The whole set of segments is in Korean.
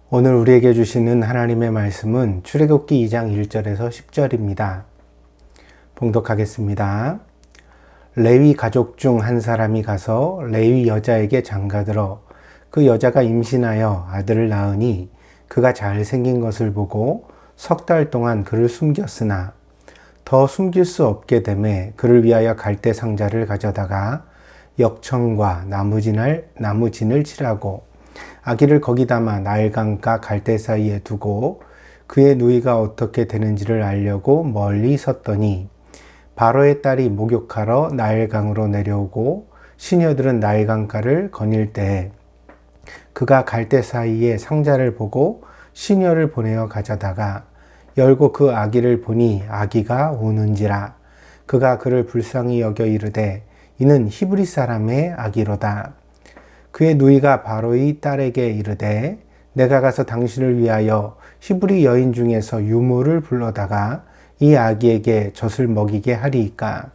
오늘 우리에게 주시는 하나님의 말씀은 출애굽기 2장 1절에서 10절입니다. 봉독하겠습니다. 레위 가족 중 한 사람이 가서 레위 여자에게 장가들어 그 여자가 임신하여 아들을 낳으니 그가 잘생긴 것을 보고 석 달 동안 그를 숨겼으나 더 숨길 수 없게 되매 그를 위하여 갈대 상자를 가져다가 역청과 나무진을 칠하고 아기를 거기 담아 나일강과 갈대 사이에 두고 그의 누이가 어떻게 되는지를 알려고 멀리 섰더니 바로의 딸이 목욕하러 나일강으로 내려오고 시녀들은 나일강가를 거닐 때에 그가 갈대 사이에 상자를 보고 시녀를 보내어 가져다가 열고 그 아기를 보니 아기가 우는지라. 그가 그를 불쌍히 여겨 이르되 이는 히브리 사람의 아기로다. 그의 누이가 바로의 딸에게 이르되 내가 가서 당신을 위하여 히브리 여인 중에서 유모를 불러다가 이 아기에게 젖을 먹이게 하리이까.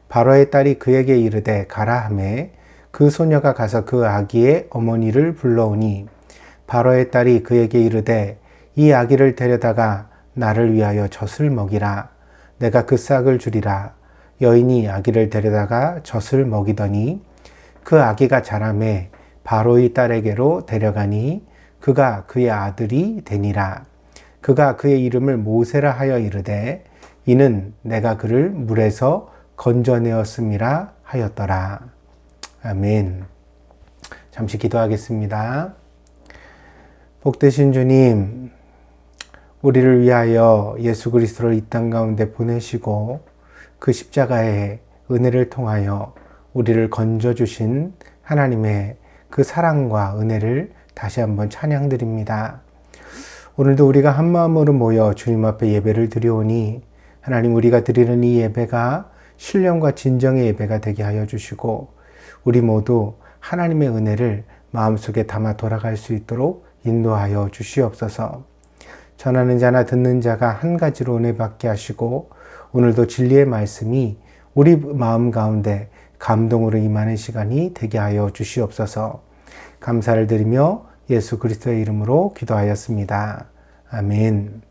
바로의 딸이 그에게 이르되 가라 하매 그 소녀가 가서 그 아기의 어머니를 불러오니 바로의 딸이 그에게 이르되 이 아기를 데려다가 나를 위하여 젖을 먹이라. 내가 그 싹을 주리라. 여인이 아기를 데려다가 젖을 먹이더니 그 아기가 자라매 바로의 딸에게로 데려가니 그가 그의 아들이 되니라. 그가 그의 이름을 모세라 하여 이르되 이는 내가 그를 물에서 건져내었음이라 하였더라. 아멘. 잠시 기도하겠습니다. 복되신 주님, 우리를 위하여 예수 그리스도를 이 땅 가운데 보내시고 그 십자가의 은혜를 통하여 우리를 건져주신 하나님의 그 사랑과 은혜를 다시 한번 찬양드립니다. 오늘도 우리가 한 마음으로 모여 주님 앞에 예배를 드리오니 하나님, 우리가 드리는 이 예배가 신령과 진정의 예배가 되게 하여 주시고 우리 모두 하나님의 은혜를 마음속에 담아 돌아갈 수 있도록 인도하여 주시옵소서. 전하는 자나 듣는 자가 한 가지로 은혜 받게 하시고 오늘도 진리의 말씀이 우리 마음 가운데 감동으로 임하는 시간이 되게 하여 주시옵소서. 감사를 드리며 예수 그리스도의 이름으로 기도하였습니다. 아멘.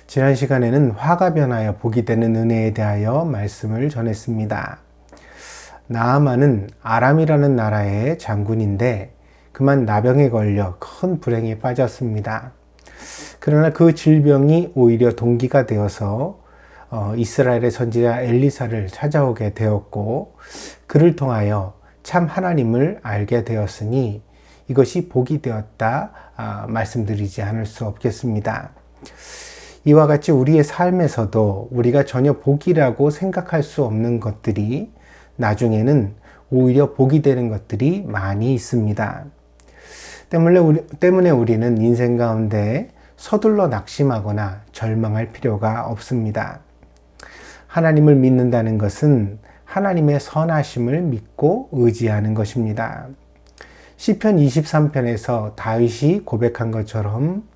지난 시간에는 화가 변하여 복이 되는 은혜에 대하여 말씀을 전했습니다. 나아만은 아람이라는 나라의 장군인데 그만 나병에 걸려 큰 불행에 빠졌습니다. 그러나 그 질병이 오히려 동기가 되어서 이스라엘의 선지자 엘리사를 찾아오게 되었고 그를 통하여 참 하나님을 알게 되었으니 이것이 복이 되었다 말씀드리지 않을 수 없겠습니다. 이와 같이 우리의 삶에서도 우리가 전혀 복이라고 생각할 수 없는 것들이 나중에는 오히려 복이 되는 것들이 많이 있습니다. 때문에 우리는 인생 가운데 서둘러 낙심하거나 절망할 필요가 없습니다. 하나님을 믿는다는 것은 하나님의 선하심을 믿고 의지하는 것입니다. 시편 23편에서 다윗이 고백한 것처럼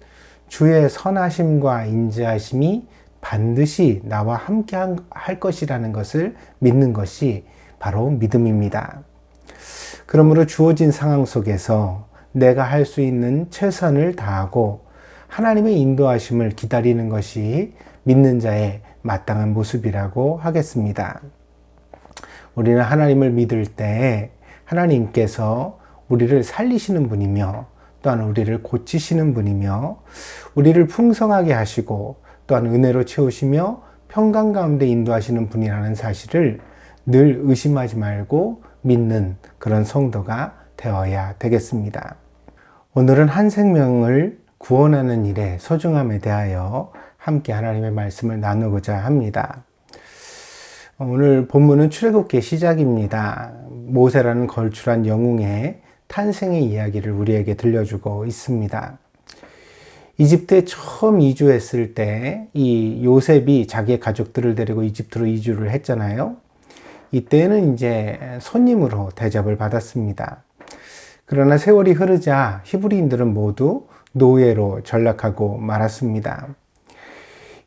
주의 선하심과 인자하심이 반드시 나와 함께 할 것이라는 것을 믿는 것이 바로 믿음입니다. 그러므로 주어진 상황 속에서 내가 할 수 있는 최선을 다하고 하나님의 인도하심을 기다리는 것이 믿는 자의 마땅한 모습이라고 하겠습니다. 우리는 하나님을 믿을 때 하나님께서 우리를 살리시는 분이며 또한 우리를 고치시는 분이며 우리를 풍성하게 하시고 또한 은혜로 채우시며 평강 가운데 인도하시는 분이라는 사실을 늘 의심하지 말고 믿는 그런 성도가 되어야 되겠습니다. 오늘은 한 생명을 구원하는 일의 소중함에 대하여 함께 하나님의 말씀을 나누고자 합니다. 오늘 본문은 출애굽기 시작입니다. 모세라는 걸출한 영웅의 탄생의 이야기를 우리에게 들려주고 있습니다. 이집트에 처음 이주했을 때 이 요셉이 자기의 가족들을 데리고 이집트로 이주를 했잖아요. 이때는 이제 손님으로 대접을 받았습니다. 그러나 세월이 흐르자 히브리인들은 모두 노예로 전락하고 말았습니다.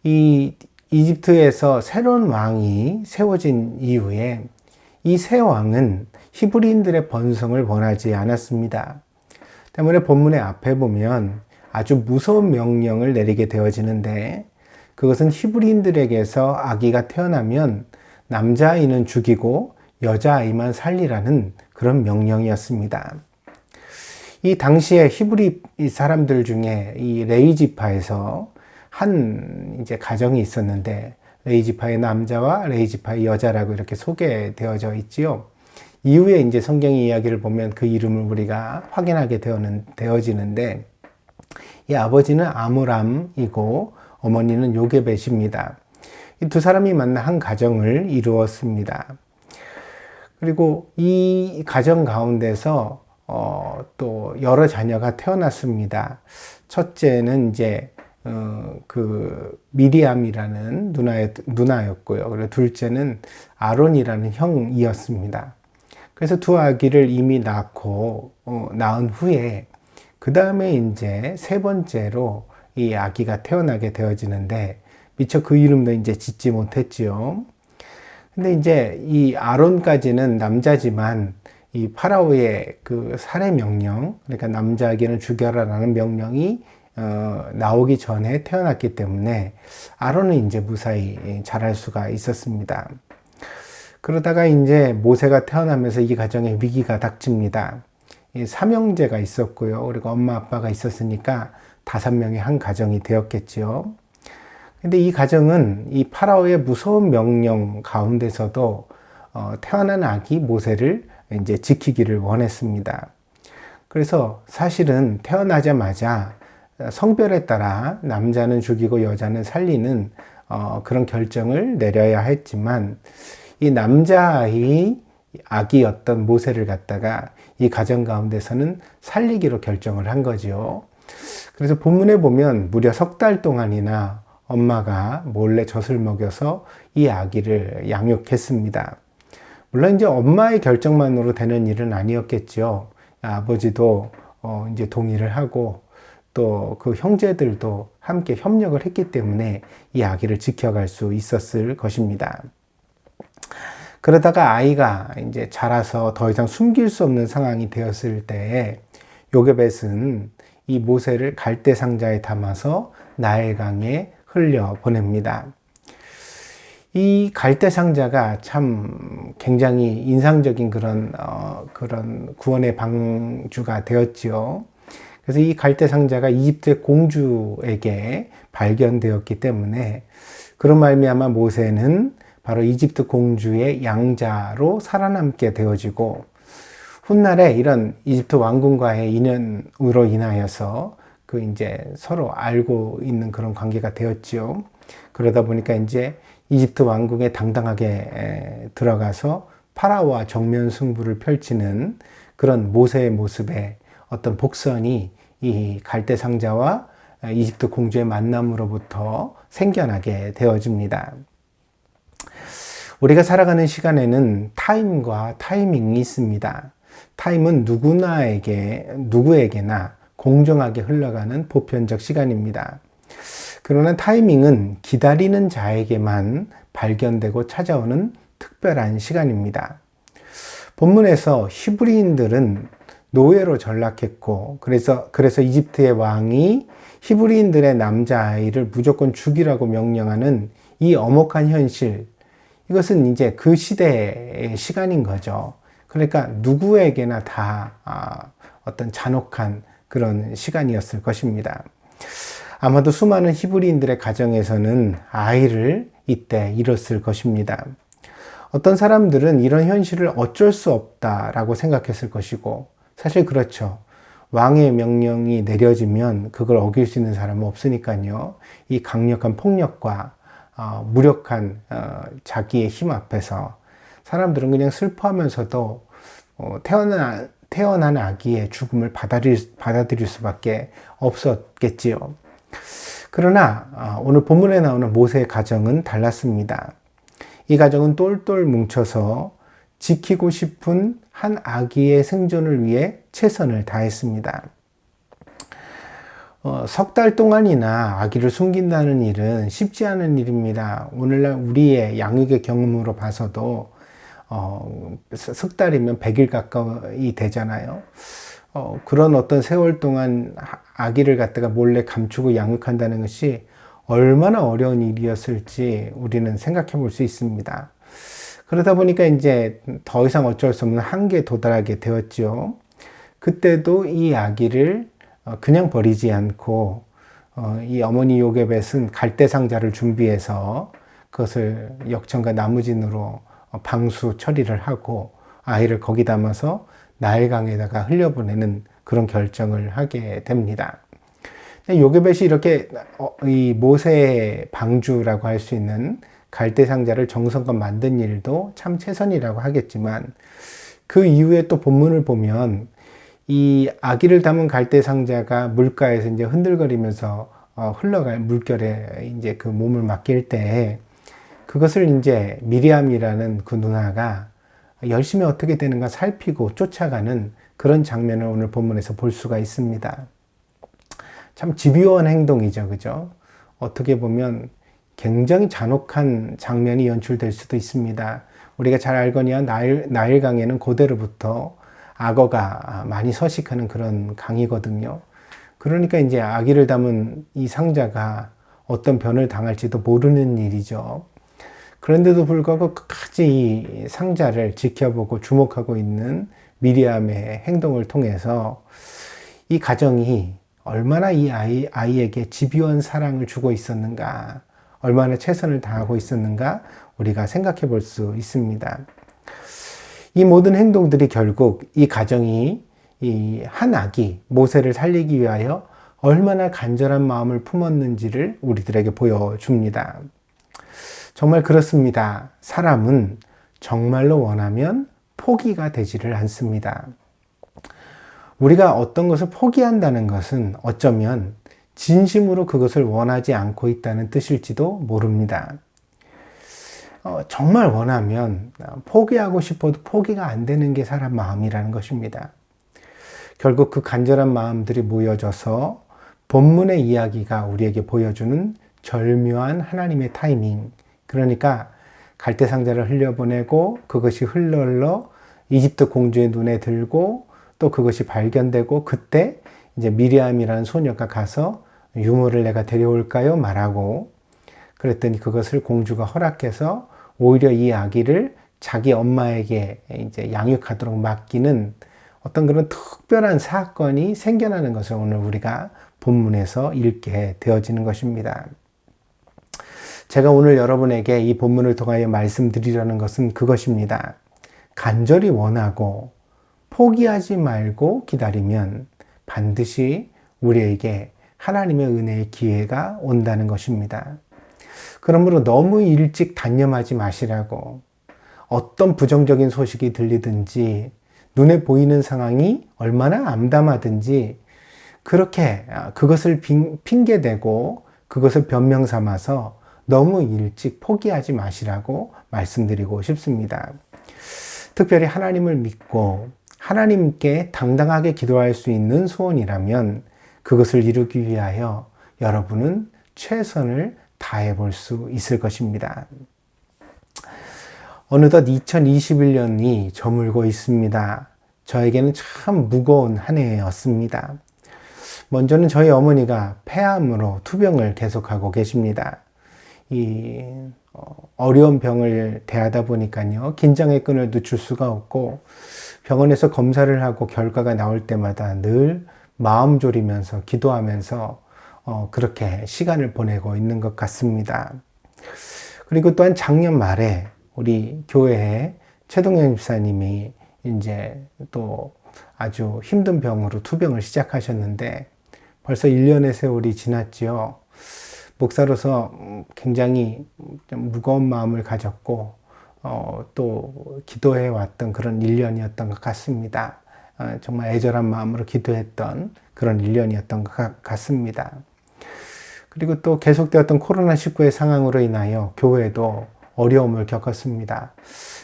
이 이집트에서 새로운 왕이 세워진 이후에 이 새 왕은 히브리인들의 번성을 원하지 않았습니다. 때문에 본문의 앞에 보면 아주 무서운 명령을 내리게 되어지는데, 그것은 히브리인들에게서 아기가 태어나면 남자아이는 죽이고 여자아이만 살리라는 그런 명령이었습니다. 이 당시에 히브리 사람들 중에 이 레위 지파에서 한 이제 가정이 있었는데, 레위 지파의 남자와 레위 지파의 여자라고 이렇게 소개되어져 있지요. 이후에 이제 성경의 이야기를 보면 그 이름을 우리가 확인하게 되어지는데, 이 아버지는 아므람이고 어머니는 요게벳입니다. 이 두 사람이 만나 한 가정을 이루었습니다. 그리고 이 가정 가운데서 또 여러 자녀가 태어났습니다. 첫째는 이제 그 미리암이라는 누나였고요. 그리고 둘째는 아론이라는 형이었습니다. 그래서 두 아기를 이미 낳은 후에 그 다음에 이제 세 번째로 이 아기가 태어나게 되어지는데, 미처 그 이름도 이제 짓지 못했지요. 근데 이제 이 아론까지는 남자지만 이 파라오의 그 살해 명령, 그러니까 남자 아기는 죽여라라는 명령이 나오기 전에 태어났기 때문에 아론은 이제 무사히 자랄 수가 있었습니다. 그러다가 이제 모세가 태어나면서 이 가정에 위기가 닥칩니다. 이 삼형제가 있었고요. 그리고 엄마 아빠가 있었으니까 5명의 한 가정이 되었겠지요. 근데 이 가정은 이 파라오의 무서운 명령 가운데서도 태어난 아기 모세를 이제 지키기를 원했습니다. 그래서 사실은 태어나자마자 성별에 따라 남자는 죽이고 여자는 살리는 그런 결정을 내려야 했지만, 이 남자아이 아기였던 모세를 갖다가 이 가정 가운데서는 살리기로 결정을 한 거죠. 그래서 본문에 보면 무려 3달 동안이나 엄마가 몰래 젖을 먹여서 이 아기를 양육했습니다. 물론 이제 엄마의 결정만으로 되는 일은 아니었겠죠. 아버지도 이제 동의를 하고 또 그 형제들도 함께 협력을 했기 때문에 이 아기를 지켜갈 수 있었을 것입니다. 그러다가 아이가 이제 자라서 더 이상 숨길 수 없는 상황이 되었을 때에 요게벳은 이 모세를 갈대 상자에 담아서 나일강에 흘려 보냅니다. 이 갈대 상자가 참 굉장히 인상적인 그런 구원의 방주가 되었지요. 그래서 이 갈대 상자가 이집트의 공주에게 발견되었기 때문에, 그런 말미암아 모세는 바로 이집트 공주의 양자로 살아남게 되어지고, 훗날에 이런 이집트 왕궁과의 인연으로 인하여서 그 이제 서로 알고 있는 그런 관계가 되었지요. 그러다 보니까 이제 이집트 왕궁에 당당하게 들어가서 파라오와 정면 승부를 펼치는 그런 모세의 모습에 어떤 복선이 이 갈대 상자와 이집트 공주의 만남으로부터 생겨나게 되어집니다. 우리가 살아가는 시간에는 타임과 타이밍이 있습니다. 타임은 누구에게나 공정하게 흘러가는 보편적 시간입니다. 그러나 타이밍은 기다리는 자에게만 발견되고 찾아오는 특별한 시간입니다. 본문에서 히브리인들은 노예로 전락했고, 그래서 이집트의 왕이 히브리인들의 남자아이를 무조건 죽이라고 명령하는 이 엄혹한 현실, 이것은 이제 그 시대의 시간인 거죠. 그러니까 누구에게나 다 어떤 잔혹한 그런 시간이었을 것입니다. 아마도 수많은 히브리인들의 가정에서는 아이를 이때 잃었을 것입니다. 어떤 사람들은 이런 현실을 어쩔 수 없다라고 생각했을 것이고, 사실 그렇죠. 왕의 명령이 내려지면 그걸 어길 수 있는 사람은 없으니까요. 이 강력한 폭력과 무력한 자기의 힘 앞에서 사람들은 그냥 슬퍼하면서도 태어난 아기의 죽음을 받아들일 수밖에 없었겠지요. 그러나 오늘 본문에 나오는 모세의 가정은 달랐습니다. 이 가정은 똘똘 뭉쳐서 지키고 싶은 한 아기의 생존을 위해 최선을 다했습니다. 3달 동안이나 아기를 숨긴다는 일은 쉽지 않은 일입니다. 오늘날 우리의 양육의 경험으로 봐서도 석 달이면 100일 가까이 되잖아요. 그런 어떤 세월 동안 아기를 갖다가 몰래 감추고 양육한다는 것이 얼마나 어려운 일이었을지 우리는 생각해 볼 수 있습니다. 그러다 보니까 이제 더 이상 어쩔 수 없는 한계에 도달하게 되었죠. 그때도 이 아기를 그냥 버리지 않고 이 어머니 요괴벳은 갈대 상자를 준비해서 그것을 역청과 나무진으로 방수 처리를 하고 아이를 거기 담아서 나일강에다가 흘려보내는 그런 결정을 하게 됩니다. 요괴벳이 이렇게 이 모세의 방주라고 할 수 있는 갈대 상자를 정성껏 만든 일도 참 최선이라고 하겠지만, 그 이후에 또 본문을 보면 이 아기를 담은 갈대 상자가 물가에서 이제 흔들거리면서 흘러갈 물결에 이제 그 몸을 맡길 때 그것을 이제 미리암이라는 그 누나가 열심히 어떻게 되는가 살피고 쫓아가는 그런 장면을 오늘 본문에서 볼 수가 있습니다. 참 집요한 행동이죠, 그죠? 어떻게 보면 굉장히 잔혹한 장면이 연출될 수도 있습니다. 우리가 잘 알거니와 나일강에는 고대로부터 악어가 많이 서식하는 그런 강이거든요. 그러니까 이제 아기를 담은 이 상자가 어떤 변을 당할지도 모르는 일이죠. 그런데도 불구하고 끝까지 이 상자를 지켜보고 주목하고 있는 미리암의 행동을 통해서 이 가정이 얼마나 이 아이에게 집요한 사랑을 주고 있었는가, 얼마나 최선을 다하고 있었는가 우리가 생각해 볼 수 있습니다. 이 모든 행동들이 결국 이 가정이 이 한 아기 모세를 살리기 위하여 얼마나 간절한 마음을 품었는지를 우리들에게 보여줍니다. 정말 그렇습니다. 사람은 정말로 원하면 포기가 되지를 않습니다. 우리가 어떤 것을 포기한다는 것은 어쩌면 진심으로 그것을 원하지 않고 있다는 뜻일지도 모릅니다. 정말 원하면 포기하고 싶어도 포기가 안 되는 게 사람 마음이라는 것입니다. 결국 그 간절한 마음들이 모여져서 본문의 이야기가 우리에게 보여주는 절묘한 하나님의 타이밍, 그러니까 갈대 상자를 흘려보내고 그것이 흘러 이집트 공주의 눈에 들고 또 그것이 발견되고, 그때 이제 미리암이라는 소녀가 가서 유모를 내가 데려올까요? 말하고, 그랬더니 그것을 공주가 허락해서 오히려 이 아기를 자기 엄마에게 이제 양육하도록 맡기는 어떤 그런 특별한 사건이 생겨나는 것을 오늘 우리가 본문에서 읽게 되어지는 것입니다. 제가 오늘 여러분에게 이 본문을 통하여 말씀드리려는 것은 그것입니다. 간절히 원하고 포기하지 말고 기다리면 반드시 우리에게 하나님의 은혜의 기회가 온다는 것입니다. 그러므로 너무 일찍 단념하지 마시라고, 어떤 부정적인 소식이 들리든지 눈에 보이는 상황이 얼마나 암담하든지 그렇게 그것을 핑계대고 그것을 변명 삼아서 너무 일찍 포기하지 마시라고 말씀드리고 싶습니다. 특별히 하나님을 믿고 하나님께 당당하게 기도할 수 있는 소원이라면 그것을 이루기 위하여 여러분은 최선을 다해 볼 수 있을 것입니다. 어느덧 2021년이 저물고 있습니다. 저에게는 참 무거운 한 해였습니다. 먼저는 저희 어머니가 폐암으로 투병을 계속하고 계십니다. 이 어려운 병을 대하다 보니까요, 긴장의 끈을 늦출 수가 없고 병원에서 검사를 하고 결과가 나올 때마다 늘 마음 졸이면서 기도하면서 그렇게 시간을 보내고 있는 것 같습니다. 그리고 또한 작년 말에 우리 교회에 최동현 집사님이 이제 또 아주 힘든 병으로 투병을 시작하셨는데 벌써 1년의 세월이 지났지요. 목사로서 굉장히 좀 무거운 마음을 가졌고 또 기도해 왔던 그런 1년이었던 것 같습니다. 정말 애절한 마음으로 기도했던 그런 1년이었던 것 같습니다. 그리고 또 계속되었던 코로나19의 상황으로 인하여 교회도 어려움을 겪었습니다.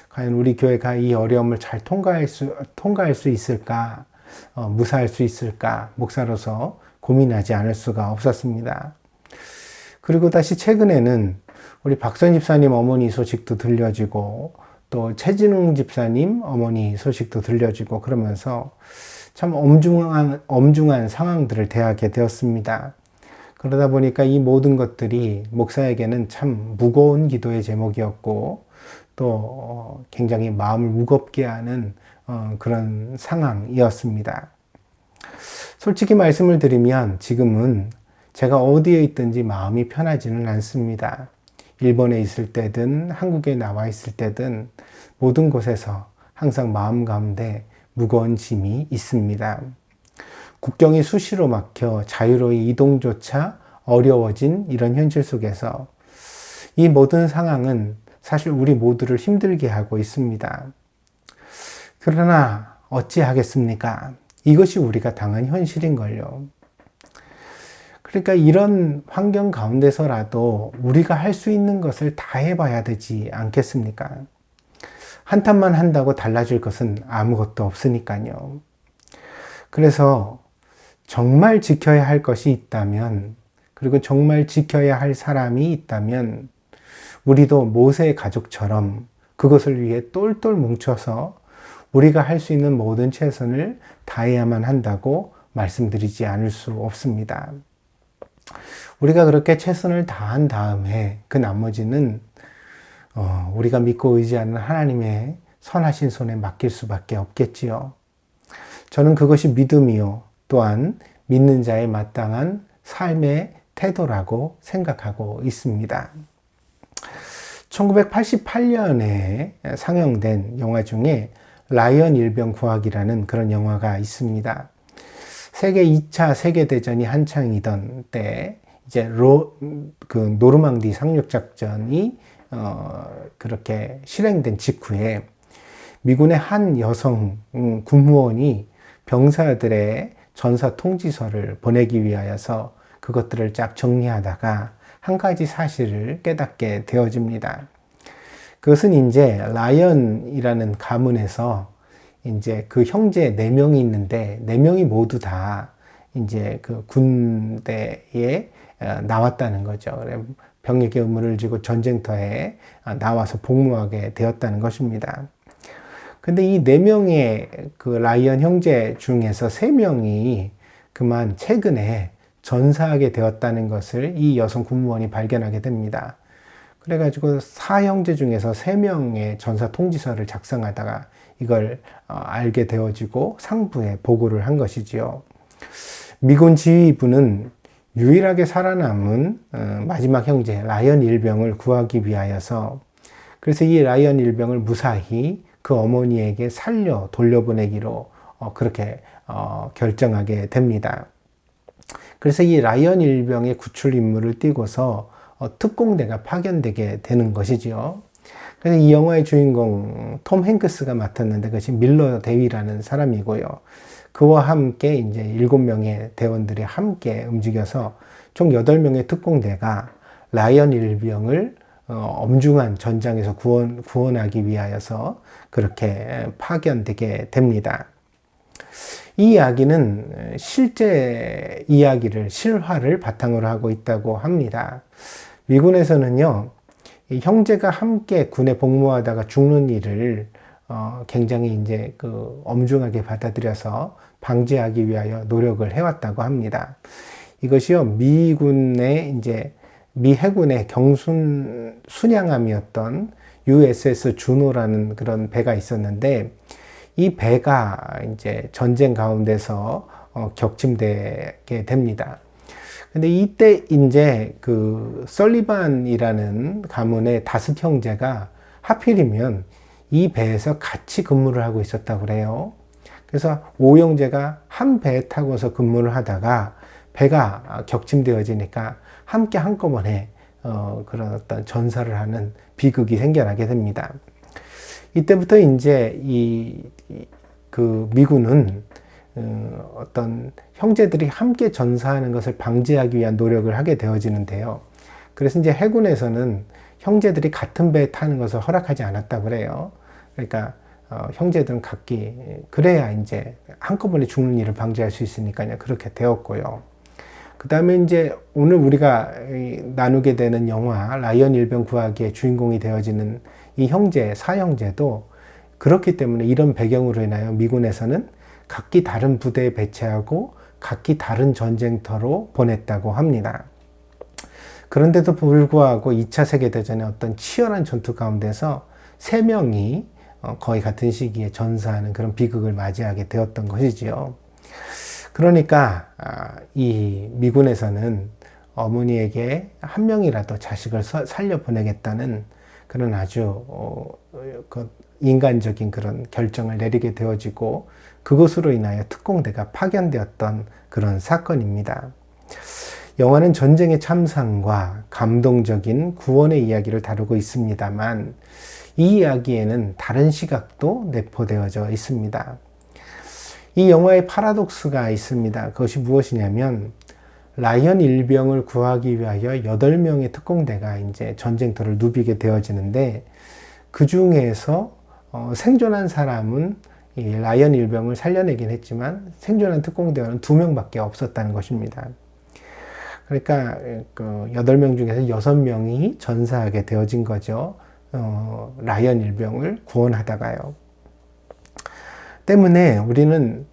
과연 우리 교회가 이 어려움을 잘 통과할 수 있을까, 무사할 수 있을까, 목사로서 고민하지 않을 수가 없었습니다. 그리고 다시 최근에는 우리 박선 집사님 어머니 소식도 들려지고 또 최진웅 집사님 어머니 소식도 들려지고 그러면서 참 엄중한 상황들을 대하게 되었습니다. 그러다 보니까 이 모든 것들이 목사에게는 참 무거운 기도의 제목이었고 또 굉장히 마음을 무겁게 하는 그런 상황이었습니다. 솔직히 말씀을 드리면 지금은 제가 어디에 있든지 마음이 편하지는 않습니다. 일본에 있을 때든 한국에 나와 있을 때든 모든 곳에서 항상 마음 가운데 무거운 짐이 있습니다. 국경이 수시로 막혀 자유로이 이동조차 어려워진 이런 현실 속에서 이 모든 상황은 사실 우리 모두를 힘들게 하고 있습니다. 그러나 어찌하겠습니까? 이것이 우리가 당한 현실인걸요. 그러니까 이런 환경 가운데서라도 우리가 할 수 있는 것을 다 해봐야 되지 않겠습니까? 한탄만 한다고 달라질 것은 아무것도 없으니까요. 그래서 정말 지켜야 할 것이 있다면, 그리고 정말 지켜야 할 사람이 있다면, 우리도 모세의 가족처럼 그것을 위해 똘똘 뭉쳐서 우리가 할 수 있는 모든 최선을 다해야만 한다고 말씀드리지 않을 수 없습니다. 우리가 그렇게 최선을 다한 다음에 그 나머지는 우리가 믿고 의지하는 하나님의 선하신 손에 맡길 수밖에 없겠지요. 저는 그것이 믿음이요. 또한 믿는 자의 마땅한 삶의 태도라고 생각하고 있습니다. 1988년에 상영된 영화 중에 라이언 일병 구하기라는 그런 영화가 있습니다. 세계 2차 세계대전이 한창이던 때 이제 노르망디 상륙작전이 그렇게 실행된 직후에 미군의 한 여성 군무원이 병사들의 전사 통지서를 보내기 위하여서 그것들을 쫙 정리하다가 한 가지 사실을 깨닫게 되어집니다. 그것은 이제 라이언이라는 가문에서 이제 그 형제 4명이 있는데 4명이 모두 다 이제 그 군대에 나왔다는 거죠. 병역의 의무를 지고 전쟁터에 나와서 복무하게 되었다는 것입니다. 근데 이 4명의 그 라이언 형제 중에서 3명이 그만 최근에 전사하게 되었다는 것을 이 여성 군무원이 발견하게 됩니다. 그래가지고 4형제 중에서 3명의 전사 통지서를 작성하다가 이걸 알게 되어지고 상부에 보고를 한 것이지요. 미군 지휘부는 유일하게 살아남은 마지막 형제 라이언 일병을 구하기 위하여서 그래서 이 라이언 일병을 무사히 그 어머니에게 살려 돌려보내기로 그렇게 결정하게 됩니다. 그래서 이 라이언 일병의 구출 임무를 띠고서 특공대가 파견되게 되는 것이지요. 그래서 이 영화의 주인공 톰 행크스가 맡았는데 그것이 밀러 데위라는 사람이고요. 그와 함께 이제 7명의 대원들이 함께 움직여서 총 8명의 특공대가 라이언 일병을 엄중한 전장에서 구원하기 위하여서 그렇게 파견되게 됩니다. 이 이야기는 실제 이야기를, 실화를 바탕으로 하고 있다고 합니다. 미군에서는요, 형제가 함께 군에 복무하다가 죽는 일을 굉장히 이제 그 엄중하게 받아들여서 방지하기 위하여 노력을 해왔다고 합니다. 이것이요, 미군의 이제 미 해군의 순양함이었던 USS 주노라는 그런 배가 있었는데 이 배가 이제 전쟁 가운데서 격침되게 됩니다. 근데 이때 이제 그 설리반이라는 가문의 5 형제가 하필이면 이 배에서 같이 근무를 하고 있었다고 그래요. 그래서 5 형제가 한 배에 타고서 근무를 하다가 배가 격침되어지니까 함께 한꺼번에 그런 어떤 전사를 하는 비극이 생겨나게 됩니다. 이때부터 이제 그 미군은 어떤 형제들이 함께 전사하는 것을 방지하기 위한 노력을 하게 되어지는데요. 그래서 이제 해군에서는 형제들이 같은 배에 타는 것을 허락하지 않았다고 그래요. 그러니까 형제들은 각기 그래야 이제 한꺼번에 죽는 일을 방지할 수 있으니까요. 그렇게 되었고요. 그 다음에 이제 오늘 우리가 나누게 되는 영화 라이언 일병 구하기의 주인공이 되어지는 이 형제, 4형제도 그렇기 때문에 이런 배경으로 인하여 미군에서는 각기 다른 부대에 배치하고 각기 다른 전쟁터로 보냈다고 합니다. 그런데도 불구하고 2차 세계대전의 어떤 치열한 전투 가운데서 3명이 거의 같은 시기에 전사하는 그런 비극을 맞이하게 되었던 것이지요. 그러니까 이 미군에서는 어머니에게 한 명이라도 자식을 살려보내겠다는 그런 아주 인간적인 그런 결정을 내리게 되어지고 그것으로 인하여 특공대가 파견되었던 그런 사건입니다. 영화는 전쟁의 참상과 감동적인 구원의 이야기를 다루고 있습니다만 이 이야기에는 다른 시각도 내포되어져 있습니다. 이 영화의 파라독스가 있습니다. 그것이 무엇이냐면 라이언 일병을 구하기 위하여 8명의 특공대가 이제 전쟁터를 누비게 되어지는데 그 중에서 생존한 사람은 이 라이언 일병을 살려내긴 했지만 생존한 특공대원은 2명밖에 없었다는 것입니다. 그러니까 그 8명 중에서 6명이 전사하게 되어진 거죠. 라이언 일병을 구원하다가요. 때문에 우리는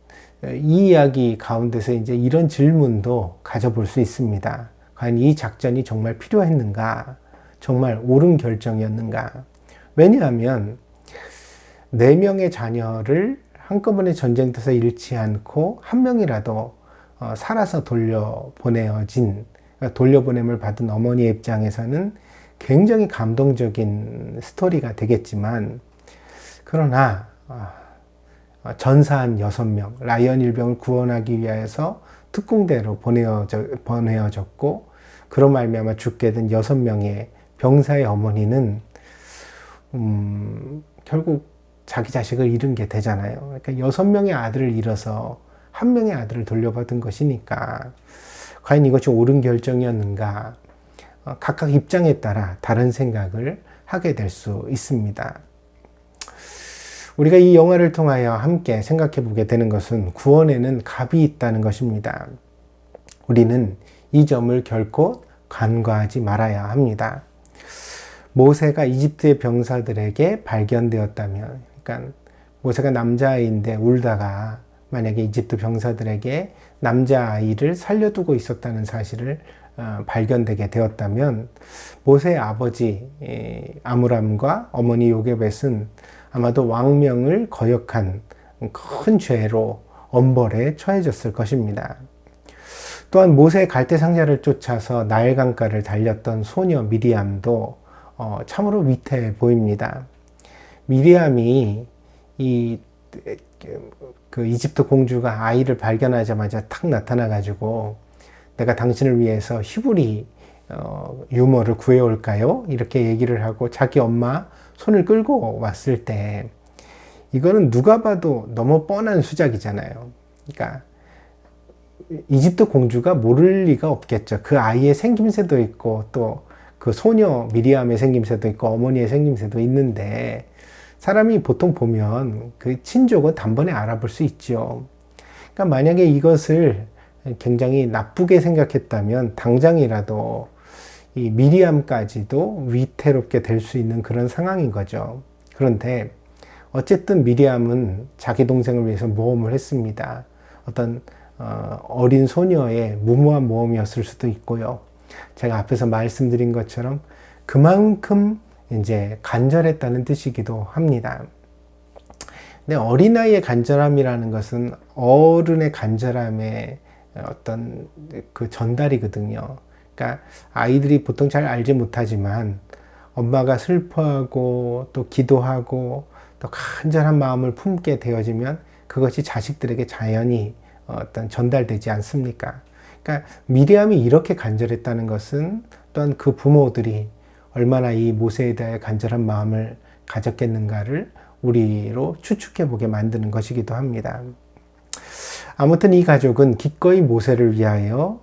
이 이야기 가운데서 이제 이런 질문도 가져볼 수 있습니다. 과연 이 작전이 정말 필요했는가? 정말 옳은 결정이었는가? 왜냐하면 4명의 자녀를 한꺼번에 전쟁터에서 잃지 않고 한 명이라도 살아서 돌려보냄을 받은 어머니의 입장에서는 굉장히 감동적인 스토리가 되겠지만, 그러나 전사한 6명, 라이언 일병을 구원하기 위해서 특공대로 보내어졌고 그로 말미암아 죽게 된 6명의 병사의 어머니는 결국 자기 자식을 잃은 게 되잖아요. 그러니까 6명의 아들을 잃어서 1명의 아들을 돌려받은 것이니까 과연 이것이 옳은 결정이었는가? 각각 입장에 따라 다른 생각을 하게 될 수 있습니다. 우리가 이 영화를 통하여 함께 생각해 보게 되는 것은 구원에는 값이 있다는 것입니다. 우리는 이 점을 결코 간과하지 말아야 합니다. 모세가 이집트의 병사들에게 발견되었다면, 그러니까 모세가 남자아이인데 울다가 만약에 이집트 병사들에게 남자아이를 살려두고 있었다는 사실을 발견되게 되었다면 모세의 아버지 아므람과 어머니 요게벳은 아마도 왕명을 거역한 큰 죄로 엄벌에 처해졌을 것입니다. 또한 모세의 갈대 상자를 쫓아서 나일 강가를 달렸던 소녀 미리암도 참으로 위태해 보입니다. 미리암이 그 이집트 공주가 아이를 발견하자마자 탁 나타나가지고 내가 당신을 위해서 히브리 유머를 구해올까요? 이렇게 얘기를 하고 자기 엄마 손을 끌고 왔을 때 이거는 누가 봐도 너무 뻔한 수작이잖아요. 그러니까 이집트 공주가 모를 리가 없겠죠. 그 아이의 생김새도 있고 또 그 소녀 미리암의 생김새도 있고 어머니의 생김새도 있는데 사람이 보통 보면 그 친족은 단번에 알아볼 수 있죠. 그러니까 만약에 이것을 굉장히 나쁘게 생각했다면 당장이라도 이 미리암까지도 위태롭게 될 수 있는 그런 상황인 거죠. 그런데 어쨌든 미리암은 자기 동생을 위해서 모험을 했습니다. 어떤 어린 소녀의 무모한 모험이었을 수도 있고요. 제가 앞에서 말씀드린 것처럼 그만큼 이제 간절했다는 뜻이기도 합니다. 근데 어린아이의 간절함이라는 것은 어른의 간절함의 어떤 그 전달이거든요. 그러니까 아이들이 보통 잘 알지 못하지만 엄마가 슬퍼하고 또 기도하고 또 간절한 마음을 품게 되어지면 그것이 자식들에게 자연히 어떤 전달되지 않습니까? 그러니까 미리암이 이렇게 간절했다는 것은 또한 그 부모들이 얼마나 이 모세에 대해 간절한 마음을 가졌겠는가를 우리로 추측해 보게 만드는 것이기도 합니다. 아무튼 이 가족은 기꺼이 모세를 위하여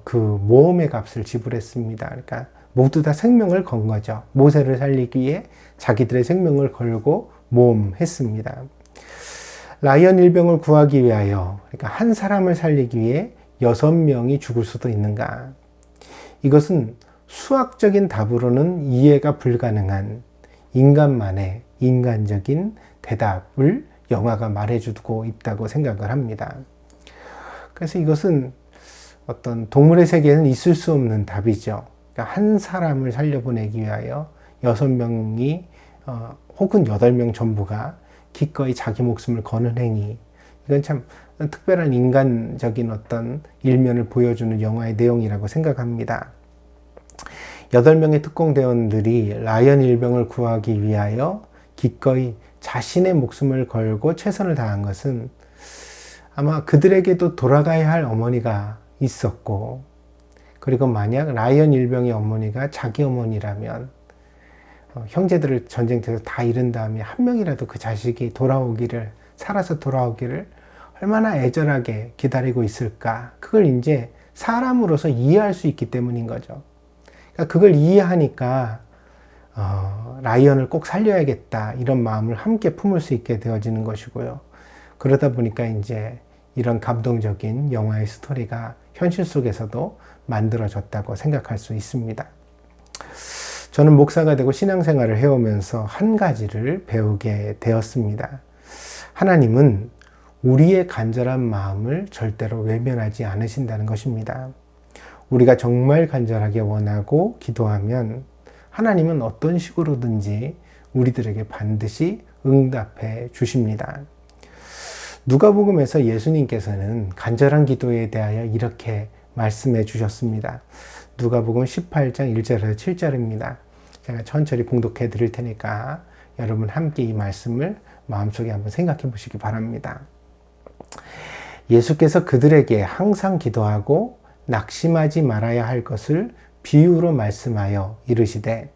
그 모험의 값을 지불했습니다. 그러니까 모두 다 생명을 건 거죠. 모세를 살리기 위해 자기들의 생명을 걸고 모험했습니다. 라이언 일병을 구하기 위하여, 그러니까 한 사람을 살리기 위해 6명이 죽을 수도 있는가? 이것은 수학적인 답으로는 이해가 불가능한 인간만의 인간적인 대답을 영화가 말해주고 있다고 생각을 합니다. 그래서 이것은 어떤 동물의 세계에는 있을 수 없는 답이죠. 그러니까 한 사람을 살려보내기 위하여 6명이 혹은 8명 전부가 기꺼이 자기 목숨을 거는 행위. 이건 참 특별한 인간적인 어떤 일면을 보여주는 영화의 내용이라고 생각합니다. 8명의 특공대원들이 라이언 일병을 구하기 위하여 기꺼이 자신의 목숨을 걸고 최선을 다한 것은 아마 그들에게도 돌아가야 할 어머니가 있었고, 그리고 만약 라이언 일병의 어머니가 자기 어머니라면 형제들을 전쟁터에서 다 잃은 다음에 한 명이라도 그 자식이 살아서 돌아오기를 얼마나 애절하게 기다리고 있을까. 그걸 이제 사람으로서 이해할 수 있기 때문인 거죠. 그러니까 그걸 이해하니까 라이언을 꼭 살려야겠다 이런 마음을 함께 품을 수 있게 되어지는 것이고요. 그러다 보니까 이제 이런 감동적인 영화의 스토리가 현실 속에서도 만들어졌다고 생각할 수 있습니다. 저는 목사가 되고 신앙생활을 해오면서 한 가지를 배우게 되었습니다. 하나님은 우리의 간절한 마음을 절대로 외면하지 않으신다는 것입니다. 우리가 정말 간절하게 원하고 기도하면 하나님은 어떤 식으로든지 우리들에게 반드시 응답해 주십니다. 누가복음에서 예수님께서는 간절한 기도에 대하여 이렇게 말씀해 주셨습니다. 누가복음 18장 1절에서 7절입니다. 제가 천천히 봉독해 드릴 테니까 여러분 함께 이 말씀을 마음속에 한번 생각해 보시기 바랍니다. 예수께서 그들에게 항상 기도하고 낙심하지 말아야 할 것을 비유로 말씀하여 이르시되,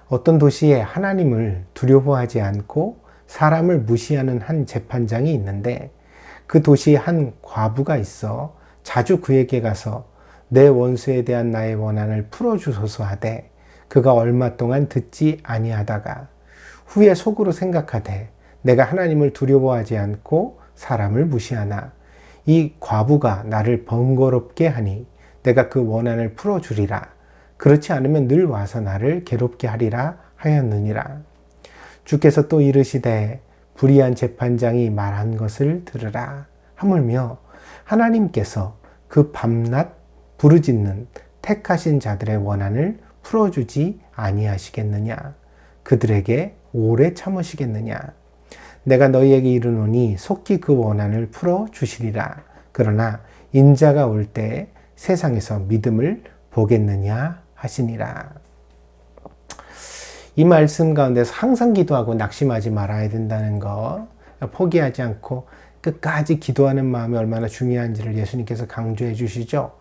어떤 도시에 하나님을 두려워하지 않고 사람을 무시하는 한 재판장이 있는데, 그 도시에 한 과부가 있어 자주 그에게 가서 내 원수에 대한 나의 원한을 풀어주소서 하되, 그가 얼마 동안 듣지 아니하다가 후에 속으로 생각하되 내가 하나님을 두려워하지 않고 사람을 무시하나 이 과부가 나를 번거롭게 하니 내가 그 원한을 풀어주리라. 그렇지 않으면 늘 와서 나를 괴롭게 하리라 하였느니라. 주께서 또 이르시되 불의한 재판장이 말한 것을 들으라. 하물며 하나님께서 그 밤낮 부르짖는 택하신 자들의 원한을 풀어주지 아니하시겠느냐. 그들에게 오래 참으시겠느냐. 내가 너희에게 이르노니 속히 그 원한을 풀어주시리라. 그러나 인자가 올 때 세상에서 믿음을 보겠느냐 하시니라. 이 말씀 가운데서 항상 기도하고 낙심하지 말아야 된다는 것, 포기하지 않고 끝까지 기도하는 마음이 얼마나 중요한지를 예수님께서 강조해 주시죠.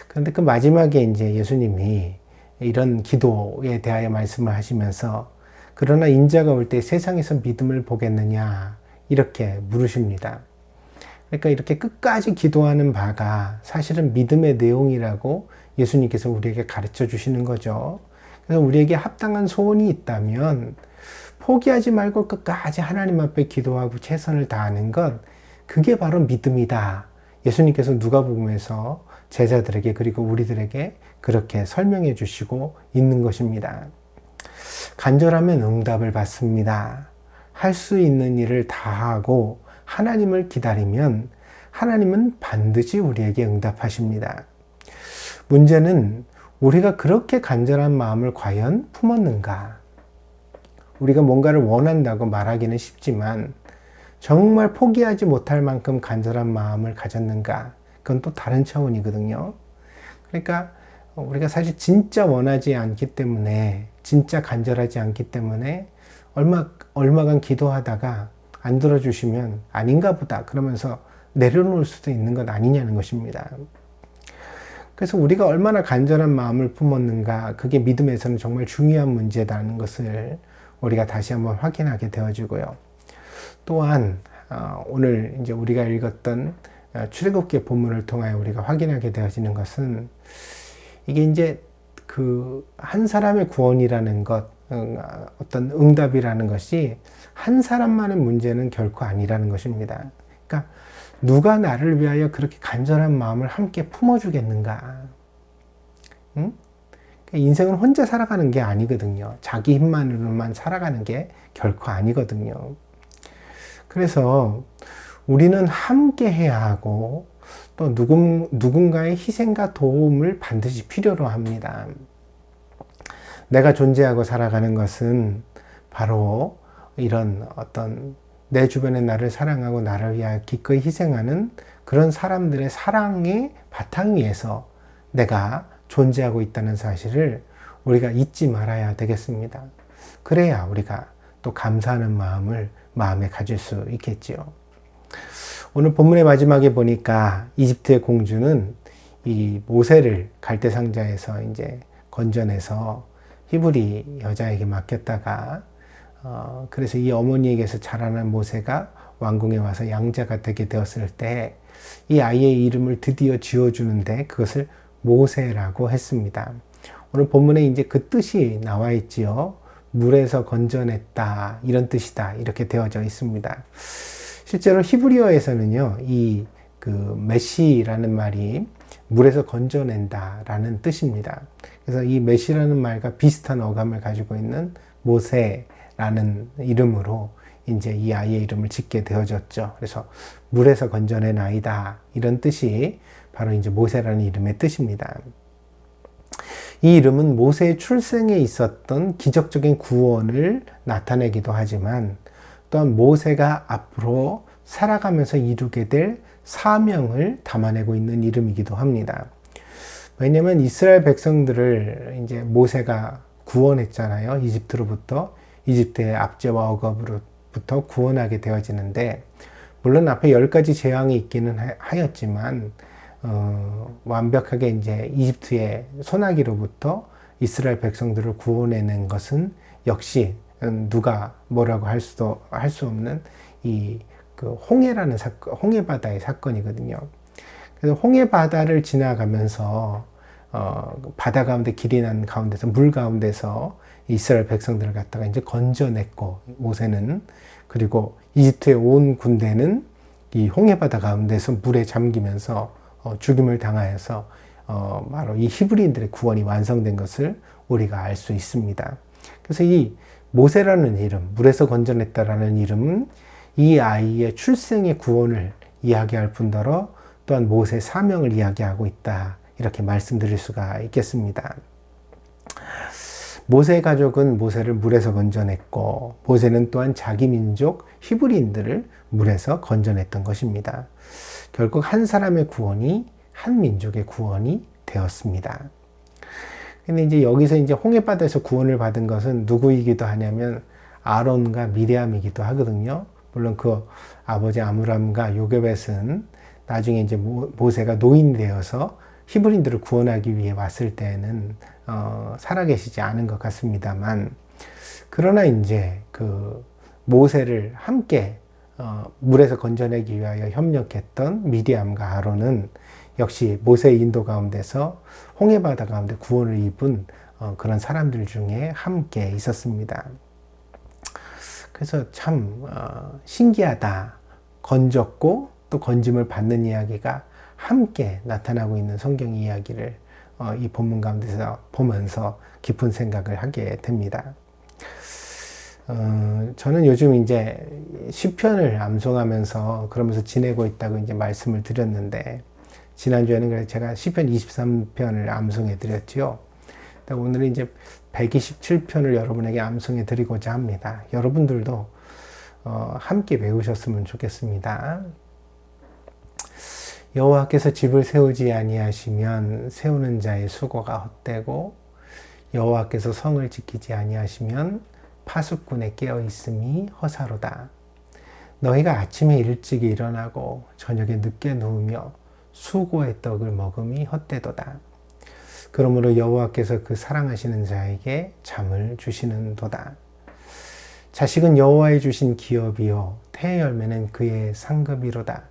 그런데 그 마지막에 이제 예수님이 이런 기도에 대하여 말씀을 하시면서 그러나 인자가 올 때 세상에서 믿음을 보겠느냐 이렇게 물으십니다. 그러니까 이렇게 끝까지 기도하는 바가 사실은 믿음의 내용이라고 예수님께서 우리에게 가르쳐 주시는 거죠. 그래서 우리에게 합당한 소원이 있다면 포기하지 말고 끝까지 하나님 앞에 기도하고 최선을 다하는 것, 그게 바로 믿음이다. 예수님께서 누가복음에서 제자들에게 그리고 우리들에게 그렇게 설명해 주시고 있는 것입니다. 간절하면 응답을 받습니다. 할 수 있는 일을 다하고 하나님을 기다리면 하나님은 반드시 우리에게 응답하십니다. 문제는 우리가 그렇게 간절한 마음을 과연 품었는가? 우리가 뭔가를 원한다고 말하기는 쉽지만 정말 포기하지 못할 만큼 간절한 마음을 가졌는가? 그건 또 다른 차원이거든요. 그러니까 우리가 사실 진짜 원하지 않기 때문에, 진짜 간절하지 않기 때문에 얼마간 기도하다가 안 들어주시면 아닌가 보다 그러면서 내려놓을 수도 있는 것 아니냐는 것입니다. 그래서 우리가 얼마나 간절한 마음을 품었는가, 그게 믿음에서는 정말 중요한 문제라는 것을 우리가 다시 한번 확인하게 되어지고요. 또한 오늘 이제 우리가 읽었던 출애굽기 본문을 통하여 우리가 확인하게 되어지는 것은, 이게 이제 그 한 사람의 구원이라는 것, 어떤 응답이라는 것이 한 사람만의 문제는 결코 아니라는 것입니다. 그러니까 누가 나를 위하여 그렇게 간절한 마음을 함께 품어주겠는가? 응? 인생은 혼자 살아가는 게 아니거든요. 자기 힘만으로만 살아가는 게 결코 아니거든요. 그래서 우리는 함께 해야 하고 또 누군가의 희생과 도움을 반드시 필요로 합니다. 내가 존재하고 살아가는 것은 바로 이런 어떤 내 주변에 나를 사랑하고 나를 위하여 기꺼이 희생하는 그런 사람들의 사랑의 바탕 위에서 내가 존재하고 있다는 사실을 우리가 잊지 말아야 되겠습니다. 그래야 우리가 또 감사하는 마음을 마음에 가질 수 있겠지요. 오늘 본문의 마지막에 보니까 이집트의 공주는 이 모세를 갈대상자에서 이제 건져내서 히브리 여자에게 맡겼다가 그래서 이 어머니에게서 자라난 모세가 왕궁에 와서 양자가 되게 되었을 때 이 아이의 이름을 드디어 지어주는데 그것을 모세라고 했습니다. 오늘 본문에 이제 그 뜻이 나와 있지요. 물에서 건져냈다 이런 뜻이다 이렇게 되어져 있습니다. 실제로 히브리어에서는요, 이 그 메시라는 말이 물에서 건져낸다라는 뜻입니다. 그래서 이 메시라는 말과 비슷한 어감을 가지고 있는 모세라는 이름으로 이제 이 아이의 이름을 짓게 되어졌죠. 그래서 물에서 건져낸 아이다 이런 뜻이 바로 이제 모세라는 이름의 뜻입니다. 이 이름은 모세의 출생에 있었던 기적적인 구원을 나타내기도 하지만 또한 모세가 앞으로 살아가면서 이루게 될 사명을 담아내고 있는 이름이기도 합니다. 왜냐하면 이스라엘 백성들을 이제 모세가 구원했잖아요. 이집트로부터, 이집트의 압제와 억압으로부터 구원하게 되어지는데, 물론 앞에 10가지 재앙이 있기는 하였지만 완벽하게 이제 이집트의 소나기로부터 이스라엘 백성들을 구원해낸 것은 역시 누가 뭐라고 할 수 없는 이 그 홍해라는 사건, 홍해 바다의 사건이거든요. 그래서 홍해 바다를 지나가면서 바다 가운데 길이 난 가운데서 물 가운데서 이스라엘 백성들을 갖다가 이제 건져냈고 모세는, 그리고 이집트의 온 군대는 이 홍해 바다 가운데서 물에 잠기면서 죽임을 당하여서 바로 이 히브리인들의 구원이 완성된 것을 우리가 알 수 있습니다. 그래서 이 모세라는 이름, 물에서 건져냈다라는 이름은 이 아이의 출생의 구원을 이야기할 뿐더러 또한 모세의 사명을 이야기하고 있다, 이렇게 말씀드릴 수가 있겠습니다. 모세의 가족은 모세를 물에서 건져냈고 모세는 또한 자기 민족 히브리인들을 물에서 건져냈던 것입니다. 결국 한 사람의 구원이 한 민족의 구원이 되었습니다. 근데 이제 여기서 이제 홍해바다에서 구원을 받은 것은 누구이기도 하냐면 아론과 미리암이기도 하거든요. 물론 그 아버지 아므람과 요게벳은 나중에 이제 모세가 노인이 되어서 히브리인들을 구원하기 위해 왔을 때에는 살아계시지 않은 것 같습니다만, 그러나 이제 그 모세를 함께 물에서 건져내기 위하여 협력했던 미리암과 아론은 역시 모세의 인도 가운데서 홍해바다 가운데 구원을 입은 그런 사람들 중에 함께 있었습니다. 그래서 참 신기하다. 건졌고 또 건짐을 받는 이야기가 함께 나타나고 있는 성경 이야기를 이 본문 가운데서 보면서 깊은 생각을 하게 됩니다. 저는 요즘 이제 시편을 암송하면서 그러면서 지내고 있다고 이제 말씀을 드렸는데, 지난주에는 그래서 제가 시편 23편을 암송해 드렸지요. 오늘은 이제 127편을 여러분에게 암송해 드리고자 합니다. 여러분들도 함께 배우셨으면 좋겠습니다. 여호와께서 집을 세우지 아니하시면 세우는 자의 수고가 헛되고, 여호와께서 성을 지키지 아니하시면 파수꾼의 깨어 있음이 허사로다. 너희가 아침에 일찍 일어나고 저녁에 늦게 누우며 수고의 떡을 먹음이 헛되도다. 그러므로 여호와께서 그 사랑하시는 자에게 잠을 주시는도다. 자식은 여호와의 주신 기업이요 태의 열매는 그의 상급이로다.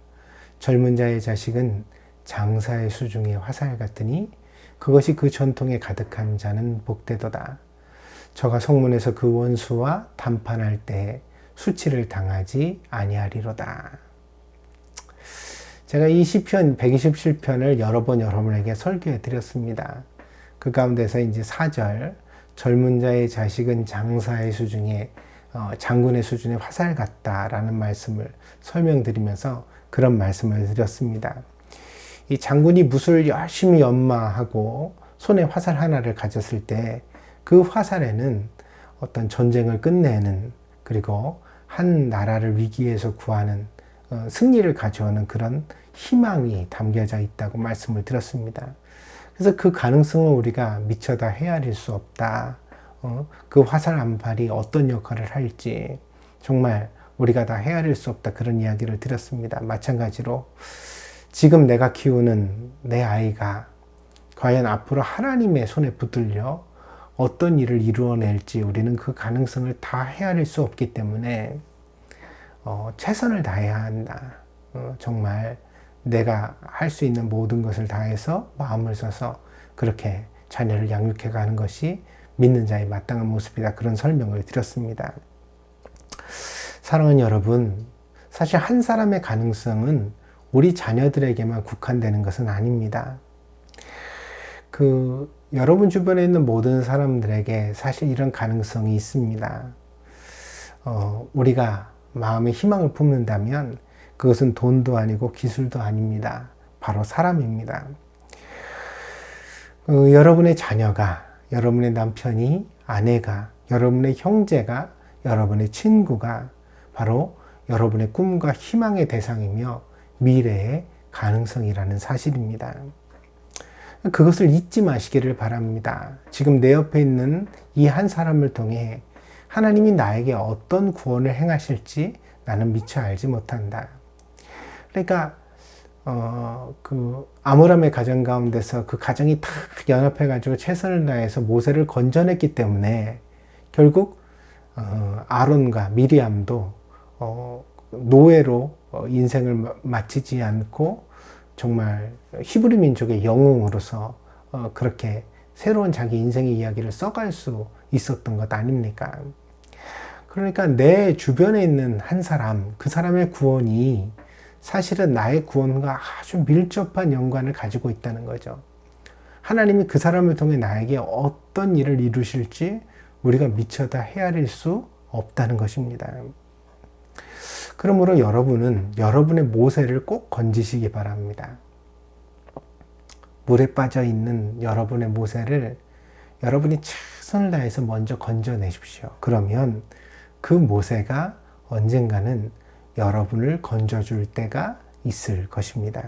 젊은 자의 자식은 장사의 수중의 화살 같으니 그것이 그 전통에 가득한 자는 복되도다. 저가 성문에서 그 원수와 담판할 때 수치를 당하지 아니하리로다. 제가 이 시편 127편을 여러 번 여러분에게 설교해 드렸습니다. 그 가운데서 이제 4절, 젊은 자의 자식은 장사의 수중에 장군의 수준의 화살 같다라는 말씀을 설명드리면서 그런 말씀을 드렸습니다. 이 장군이 뭇을 열심히 연마하고 손에 화살 하나를 가졌을 때 그 화살에는 어떤 전쟁을 끝내는, 그리고 한 나라를 위기에서 구하는 승리를 가져오는 그런 희망이 담겨져 있다고 말씀을 드렸습니다. 그래서 그 가능성을 우리가 미처 다 헤아릴 수 없다. 그 화살 한 발이 어떤 역할을 할지 정말 우리가 다 헤아릴 수 없다, 그런 이야기를 드렸습니다. 마찬가지로 지금 내가 키우는 내 아이가 과연 앞으로 하나님의 손에 붙들려 어떤 일을 이루어낼지 우리는 그 가능성을 다 헤아릴 수 없기 때문에 최선을 다해야 한다. 정말 내가 할 수 있는 모든 것을 다해서 마음을 써서 그렇게 자녀를 양육해 가는 것이 믿는 자의 마땅한 모습이다, 그런 설명을 드렸습니다. 사랑하는 여러분, 사실 한 사람의 가능성은 우리 자녀들에게만 국한되는 것은 아닙니다. 여러분 주변에 있는 모든 사람들에게 사실 이런 가능성이 있습니다. 우리가 마음에 희망을 품는다면 그것은 돈도 아니고 기술도 아닙니다. 바로 사람입니다. 여러분의 자녀가, 여러분의 남편이, 아내가, 여러분의 형제가, 여러분의 친구가 바로 여러분의 꿈과 희망의 대상이며 미래의 가능성이라는 사실입니다. 그것을 잊지 마시기를 바랍니다. 지금 내 옆에 있는 이 한 사람을 통해 하나님이 나에게 어떤 구원을 행하실지 나는 미처 알지 못한다. 그러니까 아므람의 가정 가운데서 그 가정이 다 연합해가지고 최선을 다해서 모세를 건져냈기 때문에 결국 아론과 미리암도 노예로 인생을 마치지 않고 정말 히브리 민족의 영웅으로서 그렇게 새로운 자기 인생의 이야기를 써갈 수 있었던 것 아닙니까? 그러니까 내 주변에 있는 한 사람, 그 사람의 구원이 사실은 나의 구원과 아주 밀접한 연관을 가지고 있다는 거죠. 하나님이 그 사람을 통해 나에게 어떤 일을 이루실지 우리가 미처 다 헤아릴 수 없다는 것입니다. 그러므로 여러분은 여러분의 모세를 꼭 건지시기 바랍니다. 물에 빠져 있는 여러분의 모세를 여러분이 최선을 다해서 먼저 건져내십시오. 그러면 그 모세가 언젠가는 여러분을 건져줄 때가 있을 것입니다.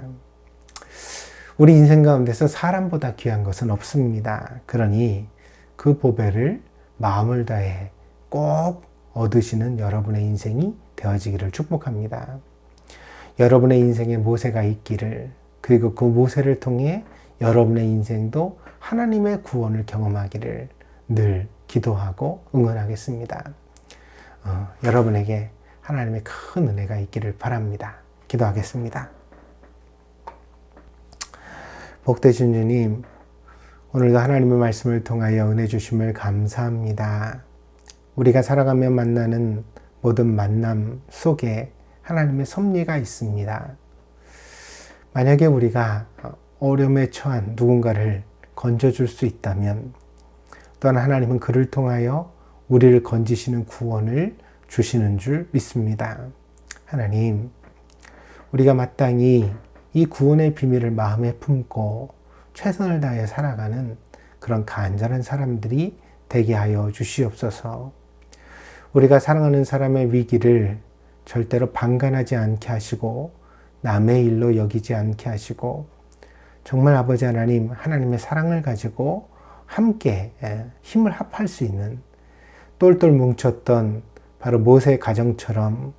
우리 인생 가운데서 사람보다 귀한 것은 없습니다. 그러니 그 보배를 마음을 다해 꼭 얻으시는 여러분의 인생이 되어지기를 축복합니다. 여러분의 인생에 모세가 있기를, 그리고 그 모세를 통해 여러분의 인생도 하나님의 구원을 경험하기를 늘 기도하고 응원하겠습니다. 여러분에게 하나님의 큰 은혜가 있기를 바랍니다. 기도하겠습니다. 복되신 주님, 오늘도 하나님의 말씀을 통하여 은혜 주심을 감사합니다. 우리가 살아가며 만나는 모든 만남 속에 하나님의 섭리가 있습니다. 만약에 우리가 어려움에 처한 누군가를 건져줄 수 있다면 또한 하나님은 그를 통하여 우리를 건지시는 구원을 주시는 줄 믿습니다. 하나님, 우리가 마땅히 이 구원의 비밀을 마음에 품고 최선을 다해 살아가는 그런 간절한 사람들이 되게 하여 주시옵소서. 우리가 사랑하는 사람의 위기를 절대로 방관하지 않게 하시고 남의 일로 여기지 않게 하시고 정말 아버지 하나님, 하나님의 사랑을 가지고 함께 힘을 합할 수 있는 똘똘 뭉쳤던 바로 모세의 가정처럼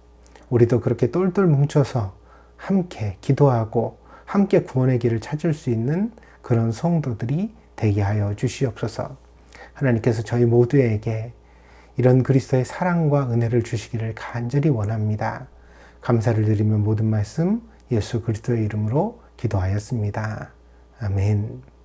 우리도 그렇게 똘똘 뭉쳐서 함께 기도하고 함께 구원의 길을 찾을 수 있는 그런 성도들이 되게 하여 주시옵소서. 하나님께서 저희 모두에게 이런 그리스도의 사랑과 은혜를 주시기를 간절히 원합니다. 감사를 드리며 모든 말씀 예수 그리스도의 이름으로 기도하였습니다. 아멘.